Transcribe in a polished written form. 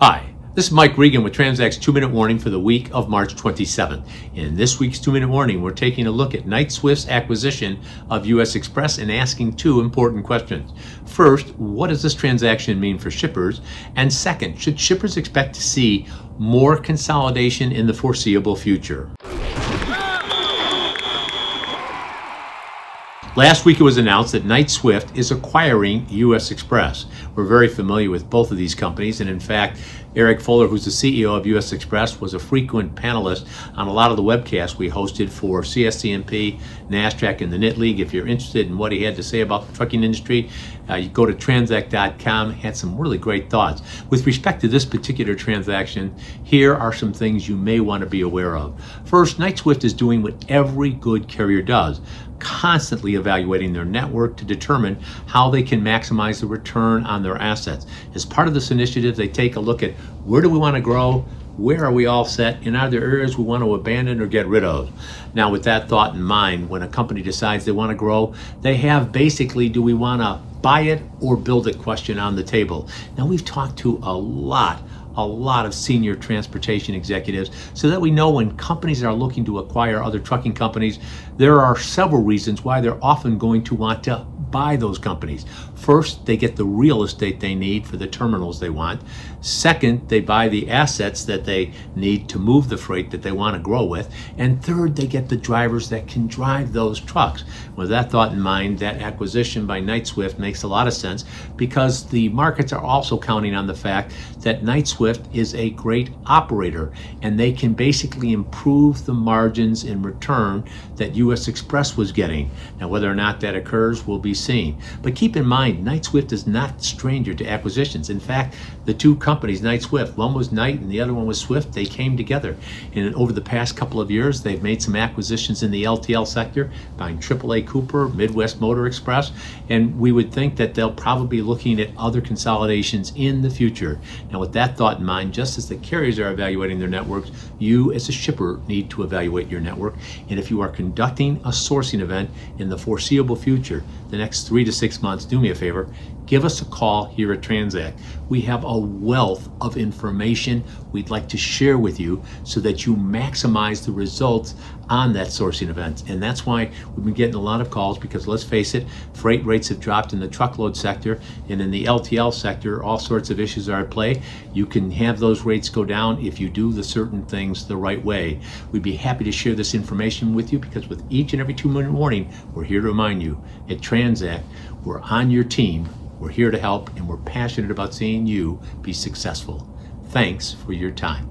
Hi, this is Mike Regan with Transact's 2-Minute Warning for the week of March 27th. In this week's 2-Minute Warning, we're taking a look at Knight-Swift's acquisition of U.S. Xpress and asking two important questions. First, what does this transaction mean for shippers? And second, should shippers expect to see more consolidation in the foreseeable future? Last week it was announced that Knight-Swift is acquiring U.S. Xpress. We're very familiar with both of these companies, and in fact, Eric Fuller, who's the CEO of U.S. Xpress, was a frequent panelist on a lot of the webcasts we hosted for CSCMP, NASDAQ, and the Knit League. If you're interested in what he had to say about the trucking industry, you go to Transact.com. Had some really great thoughts. With respect to this particular transaction, here are some things you may want to be aware of. First, Knight-Swift is doing what every good carrier does, constantly evaluating their network to determine how they can maximize the return on their assets. As part of this initiative, they take a look at where do we want to grow, where are we all set, and are there areas we want to abandon or get rid of. Now, with that thought in mind, when a company decides they want to grow, they have basically, do we want to buy it or build it question on the table. Now, we've talked to a lot of senior transportation executives so that we know when companies are looking to acquire other trucking companies, there are several reasons why they're often going to want to buy those companies. First, they get the real estate they need for the terminals they want. Second, they buy the assets that they need to move the freight that they want to grow with. And third, they get the drivers that can drive those trucks. With that thought in mind, that acquisition by Knight-Swift makes a lot of sense because the markets are also counting on the fact that Knight-Swift is a great operator and they can basically improve the margins in return that U.S. Xpress was getting. Now, whether or not that occurs will be seen. But keep in mind, Knight-Swift is not stranger to acquisitions. In fact, the two companies, Knight-Swift, one was Knight and the other one was Swift, they came together. And over the past couple of years, they've made some acquisitions in the LTL sector, buying AAA Cooper, Midwest Motor Express, and we would think that they'll probably be looking at other consolidations in the future. Now, with that thought in mind, just as the carriers are evaluating their networks, you as a shipper need to evaluate your network. And if you are conducting a sourcing event in the foreseeable future, the next 3 to 6 months, do me a favor, give us a call here at Transact. We have a wealth of information we'd like to share with you so that you maximize the results on that sourcing event. And that's why we've been getting a lot of calls because, let's face it, freight rates have dropped in the truckload sector, and in the LTL sector, all sorts of issues are at play. You can have those rates go down if you do the certain things the right way. We'd be happy to share this information with you because with each and every 2-minute warning, we're here to remind you at Transact, we're on your team. We're here to help, and we're passionate about seeing you be successful. Thanks for your time.